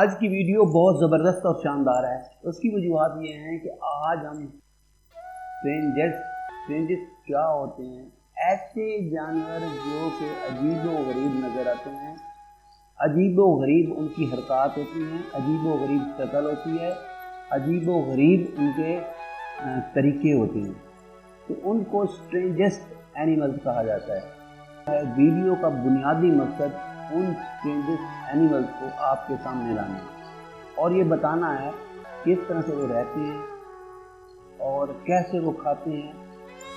آج کی ویڈیو بہت زبردست اور شاندار ہے۔ اس کی وجوہات یہ ہیں کہ آج ہم اسٹرینجرز کیا ہوتے ہیں، ایسے جانور جو کہ عجیب و غریب نظر آتے ہیں، عجیب و غریب ان کی حرکات ہوتی ہیں، عجیب و غریب شکل ہوتی ہے، عجیب و غریب ان کے طریقے ہوتے ہیں، تو ان کو اسٹرینجسٹ اینیملز کہا جاتا ہے۔ ویڈیو کا بنیادی مقصد ان اسٹرینجسٹ اینیملز کو آپ کے سامنے لانا ہے اور یہ بتانا ہے کس طرح سے وہ رہتے ہیں اور کیسے وہ کھاتے ہیں،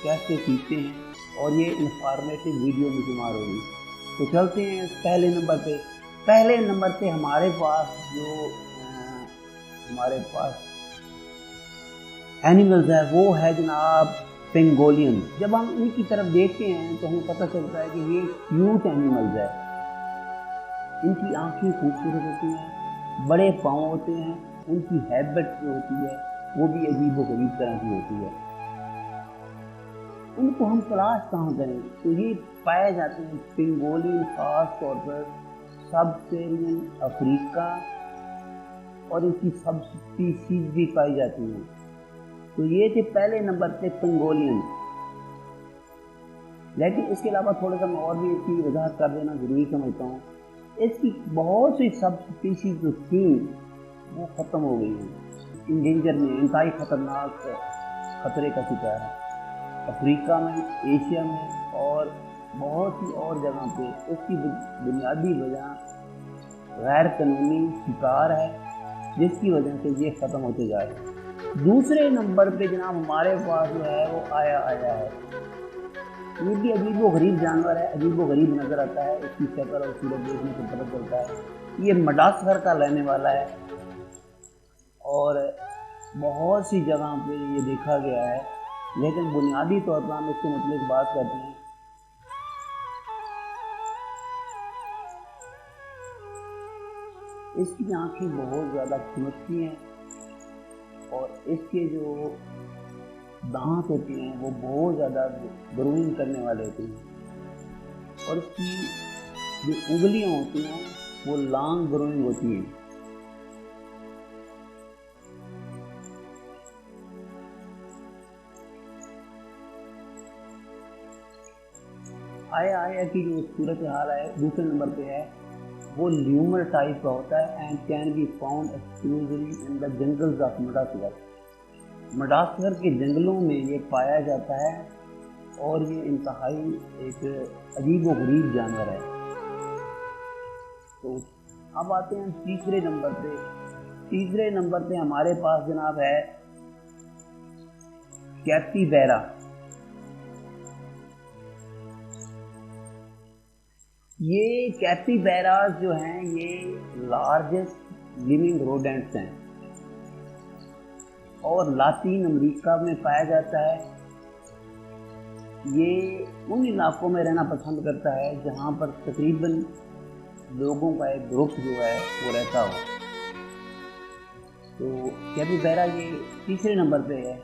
کیسے پیتے ہیں، اور یہ انفارمیٹیو ویڈیو میں شمار ہوگی۔ تو چلتے ہیں پہلے نمبر پہ ہمارے پاس اینیملز ہے، وہ ہے جناب پینگولین۔ جب ہم ان کی طرف دیکھتے ہیں تو ہمیں پتہ چلتا ہے کہ یہ کیوٹ اینیملز ہے۔ ان کی آنکھیں خوبصورت ہوتی ہیں، بڑے پاؤں ہوتے ہیں، ان کی ہیبٹ جو ہوتی ہے وہ بھی عجیب و غریب طرح کی ہوتی ہے۔ ان کو ہم تلاش کہاں کریں؟ تو یہ پائے جاتے ہیں پینگولین خاص طور پر سب سیرین افریقہ، اور ان کی سب اسپیسیز بھی پائی جاتی ہیں۔ تو یہ تھے پہلے نمبر پہ پینگولین۔ لیکن اس کے علاوہ تھوڑا سا میں اور بھی اس کی وضاحت کر دینا ضروری سمجھتا ہوں۔ اس کی بہت سی سب اسپیسیز جو تھیں وہ ختم ہو گئی ہیں، انڈینجر میں، انتہائی خطرناک خطرے کا شکار ہے۔ افریقہ میں، ایشیا میں اور بہت سی اور جگہ پہ اس کی بنیادی وجہ غیر قانونی شکار ہے، جس کی وجہ سے یہ ختم ہوتے جا رہے ہیں۔ دوسرے نمبر پہ جناب ہمارے پاس جو ہے وہ آیا ہے۔ یہ بھی عجیب و غریب جانور ہے، عجیب و غریب نظر آتا ہے، اس کی شکل اور صورت دیکھنے سے پتہ چلتا ہے۔ یہ مڈغاسکر کا رہنے والا ہے اور بہت سی جگہ پہ یہ دیکھا گیا ہے، لیکن بنیادی طور پر ہم اس کے متعلق بات کرتے ہیں۔ اس کی آنکھیں بہت زیادہ چمکتی ہیں اور اس کے جو دانت ہوتے ہیں وہ بہت زیادہ گروئنگ کرنے والے ہوتے ہیں، اور اس کی جو انگلیاں ہوتی ہیں وہ لانگ گروئنگ ہوتی ہیں۔ آیا کی جو صورت حال ہے دوسرے نمبر پہ ہے، وہ لیومر ٹائپ کا ہوتا ہے and can be found exclusively in the jungles of Madagascar. Madagascar کے جنگلوں میں یہ پایا جاتا ہے اور یہ انتہائی ایک عجیب و غریب جانور ہے۔ تو اب آتے ہیں تیسرے نمبر پہ ہمارے پاس جناب ہے کیپیبیرا۔ یہ کیپیبیراز جو ہیں یہ لارجسٹ لیونگ روڈنٹس ہیں اور لاطین امریکہ میں پایا جاتا ہے۔ یہ ان علاقوں میں رہنا پسند کرتا ہے جہاں پر تقریباً لوگوں کا ایک گروپ جو ہے وہ رہتا ہو۔ تو کیپیبیرا یہ تیسرے نمبر پہ ہے۔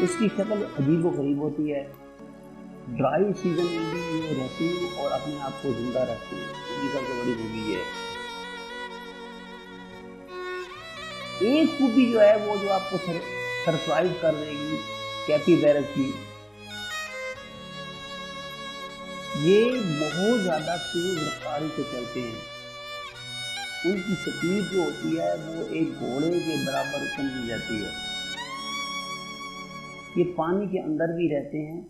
اس کی شکل عجیب و غریب ہوتی ہے، ڈرائی سیزن میں بھی یہ رہتی ہیں اور اپنے آپ کو زندہ رکھتی ہیں، ان کی سب سے بڑی خوبی ہے۔ ایک خوبی جو ہے وہ جو آپ کو سرپرائز کر دے گی کیپیبیرا کی، یہ بہت زیادہ تیز رفتاری سے چلتے ہیں۔ ان کی سپیڈ جو ہوتی ہے وہ ایک گھوڑے کے برابر سمجھی جاتی ہے۔ یہ پانی کے اندر بھی رہتے ہیں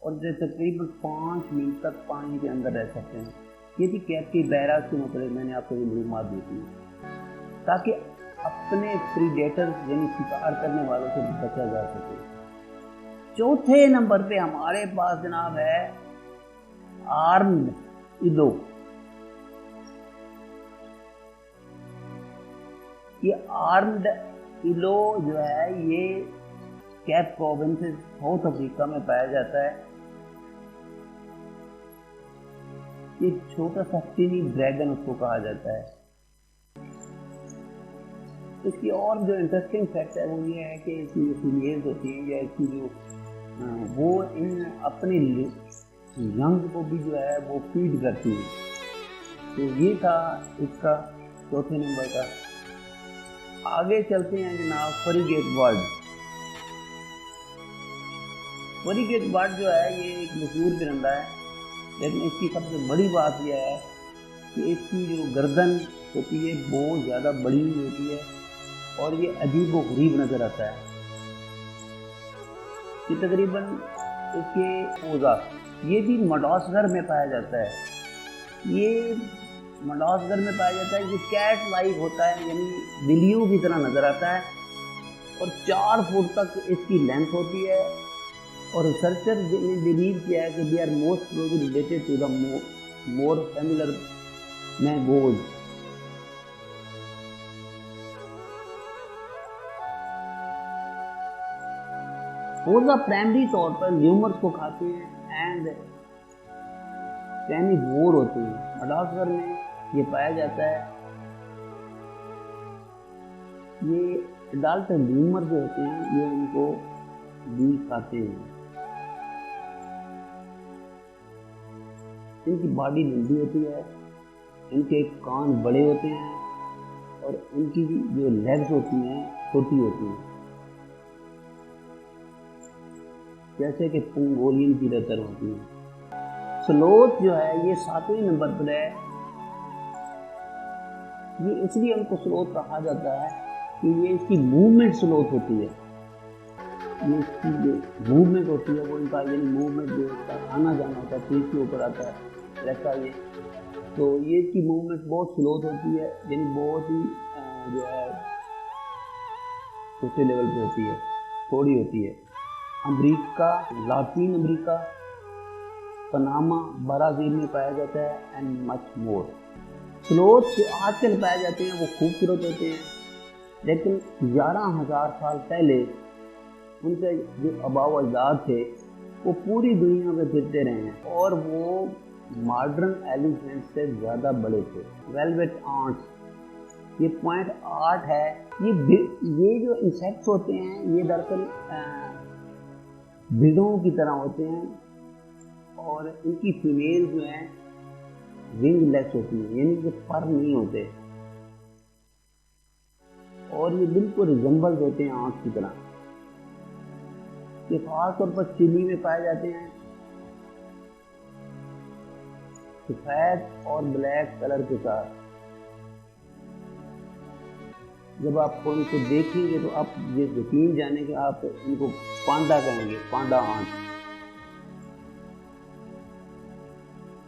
اور تقریباً 5 منٹ تک پانی کے اندر رہ سکتے ہیں۔ یہ بھی کیپیبیرا کے متعلق میں نے آپ کو یہ معلومات دی تھی تاکہ اپنے پریڈیٹرز یعنی شکار کرنے والوں سے بچا جا سکے۔ چوتھے نمبر پہ ہمارے پاس جناب ہے آرمڈ ایلو۔ یہ آرمڈ ایلو جو ہے یہ کیپ پروونس ساؤتھ افریقہ میں پایا جاتا ہے۔ یہ چھوٹا سا ٹینی ڈریگن اس کو کہا جاتا ہے۔ اس کی اور جو انٹرسٹنگ فیکٹ ہے وہ یہ ہے کہ اس کی جو فیمیلز ہوتی ہیں یا اس کی جو وہ ان اپنے ینگ کو بھی جو ہے وہ فیڈ کرتی ہیں. تو یہ تھا اس کا چوتھے نمبر کا. آگے چلتے ہیں جناب فریگیٹ برڈ. فریگیٹ برڈ جو ہے یہ ایک مشہور پرندہ ہے، لیکن اس کی سب سے بڑی بات یہ ہے کہ اس کی جو گردن ہوتی ہے بہت زیادہ بڑی ہوتی ہے اور یہ عجیب و غریب نظر آتا ہے. یہ تقریباً اس کے پوزا یہ بھی مڈغاسکر میں پایا جاتا ہے. یہ مڈغاسکر میں پایا جاتا ہے. یہ کیٹ لائک ہوتا ہے، یعنی بلیوں کی طرح نظر آتا ہے اور 4 فٹ تک اس کی لینتھ ہوتی ہے. اور ریسرچر نے بلیو کیا ہے کہ they are most closely related to the more familiar mangoes. پوزا پرائمری طور پر لیومرز کو کھاتے ہیں اینڈ کینیوور ہوتے ہیں. مڈغاسکر میں یہ پایا جاتا ہے. یہ اڈالٹ لیومر جو ہوتے ہیں یہ ان کو بھی کھاتے ہیں. ان کی باڈی لمبی ہوتی ہے، ان کے کان بڑے ہوتے ہیں اور ان کی جو لیگز ہوتی ہیں چھوٹی ہوتی ہیں، جیسے کہ پنگولین کی طرح ہوتی ہیں. سلوت جو ہے یہ 7ویں نمبر پر ہے. یہ اس لیے ان کو سلوت کہا جاتا ہے کہ یہ اس کی موومنٹ سلوت ہوتی ہے. یہ اس کی جو موومنٹ ہوتی ہے وہ ان کا یعنی موومنٹ جو اس کا آنا جانا ہوتا ہے پیٹ کے اوپر آتا ہے رہتا ہے. تو یہ اس کی موومنٹ بہت سلوت ہوتی ہے، یعنی بہت ہی جو ہے چھوٹے لیول پہ ہوتی ہے، تھوڑی ہوتی ہے. امریکہ، لاطین امریکہ، پناما، برازیل میں پایا جاتا ہے اینڈ مچ مور. سلوت جو آج کل پائے جاتے ہیں وہ خوبصورت ہوتے ہیں، لیکن 11,000 سال پہلے ان کے جو آباء و اجداد تھے وہ پوری دنیا میں پھرتے رہے ہیں اور وہ ماڈرن ایلیفینٹ سے زیادہ بڑے تھے. ویلویٹ آنٹس یہ 0.8 ہے. یہ جو انسیکٹس ہوتے ہیں یہ دراصل بھیڑوں کی طرح ہوتے ہیں اور ان کی فیمیل جو ہیں ونگ لیس ہوتی ہیں، یعنی کہ پر نہیں ہوتے اور یہ بالکل ریزمبلز ہوتے ہیں آنکھ کی طرح. یہ خاص طور پر چلی میں پائے جاتے ہیں. سفید اور بلیک کلر کے ساتھ. جب آپ کو ان کو دیکھیں گے تو آپ یہ یقین جانیں کہ آپ ان کو پانڈا کہیں گے، پانڈا آنٹ.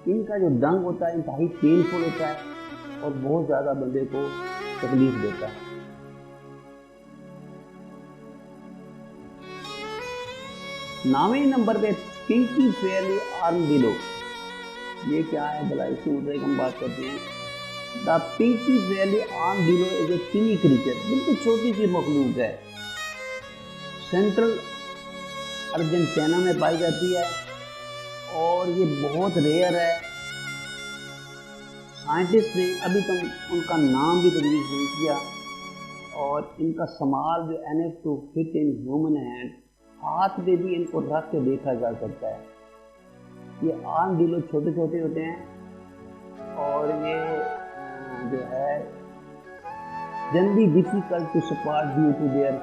ان کا جو ڈنگ ہوتا ہے انتہائی پینفل ہوتا ہے اور بہت زیادہ بندے کو تکلیف دیتا ہے. نویں نمبر پہ پنکی فیئرلی آرمڈیلو. یہ کیا ہے بھلا، اس کے متعلق ہم بات کرتے ہیں. دا پنکی فیئرلی آرمڈیلو از اے ٹینی کریچر. بالکل چھوٹی سی مخلوق ہے. سینٹرل ارجنٹینا میں پائی جاتی ہے اور یہ بہت ریئر ہے. سائنٹسٹ نے ابھی تک ان کا نام بھی تجویز نہیں کیا اور ان کا استعمال جو enough to fit in human hand, ہاتھ پہ بھی ان کو رکھ کے دیکھا جا سکتا ہے. یہ آرمڈیلو چھوٹے چھوٹے ہوتے ہیں اور یہ جو ہے generally difficult to support due to their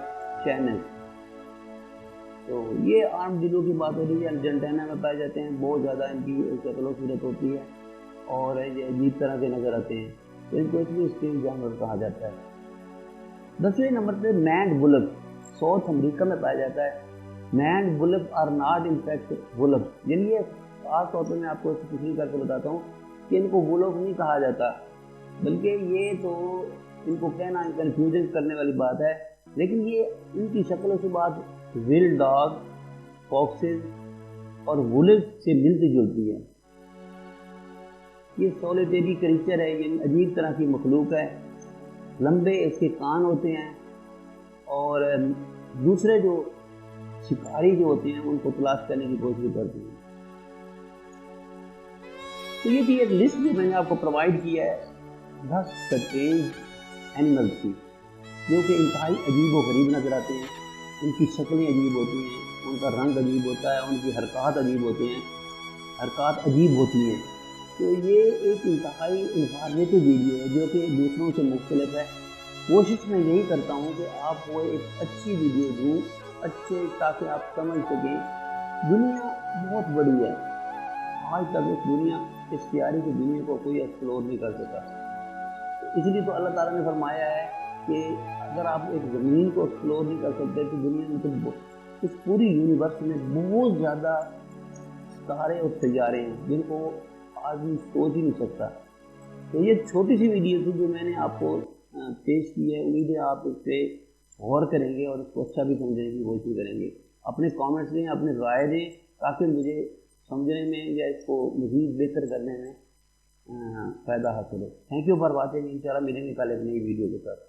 channel. تو یہ آرمڈیلو کی بات ہو رہی ہے. ارجنٹینا میں پائے جاتے ہیں. بہت زیادہ ان کی شکل و صورت ہوتی ہے اور یہ عجیب طرح کے نظر آتے ہیں، تو ان کو اس لیے اسٹرینج جانور کہا جاتا ہے. 10ویں نمبر پہ مینڈ ولف. ساؤتھ امریکہ میں پایا جاتا ہے. Maned wolf are not in fact wolf. یعنی یہ خاص طور پہ میں آپ کو تشریح کر کے بتاتا ہوں کہ ان کو ولف نہیں کہا جاتا، بلکہ یہ تو ان کو کہنا کنفیوژن کرنے والی بات ہے. لیکن یہ ان کی شکل و صفات ول ڈاگ، فاکسز اور ولف سے ملتی جلتی ہے. یہ سولیٹری کریچر ہے، یعنی عجیب طرح کی مخلوق ہے. لمبے اس کے کان ہوتے ہیں اور دوسرے جو شکاری جو ہوتے ہیں ان کو تلاش کرنے کی کوشش کرتے ہیں. تو یہ تھی ایک لسٹ جو میں نے آپ کو پرووائڈ کیا ہے 10 سٹرینج اینیملز کی، جو کہ انتہائی عجیب و غریب نظر آتے ہیں. ان کی شکلیں عجیب ہوتی ہیں ان کا رنگ عجیب ہوتا ہے، ان کی حرکات عجیب ہوتی ہیں، حرکات عجیب ہوتی ہیں۔ تو یہ ایک انتہائی انفارمیٹیو ویڈیو ہے جو کہ دوسروں سے مختلف ہے۔ کوشش میں یہی کرتا ہوں کہ آپ کو ایک اچھی ویڈیو دوں، اچھے، تاکہ آپ سمجھ سکیں دنیا بہت بڑی ہے۔ آج تک اس دنیا، اس پیاری کی دنیا کو کوئی ایکسپلور نہیں کر سکا۔ اس لیے تو اللہ تعالیٰ نے فرمایا ہے کہ اگر آپ ایک زمین کو ایکسپلور نہیں کر سکتے تو دنیا میں تو اس پوری یونیورس میں بہت زیادہ ستارے اور سیارے ہیں جن کو آدمی سوچ ہی نہیں سکتا۔ تو یہ چھوٹی سی ویڈیو تھی جو میں نے آپ کو پیش کی ہے۔ امید ہے آپ اس پہ غور کریں گے اور اس کو اچھا بھی سمجھنے کی کوشش کریں گے۔ اپنے کامنٹس دیں، اپنے رائے دیں، تاکہ مجھے سمجھنے میں یا اس کو مزید بہتر کرنے میں فائدہ حاصل ہو۔ Thank you for watching. انشاءاللہ ملیں گے کل ایک نئی ویڈیو کے ساتھ۔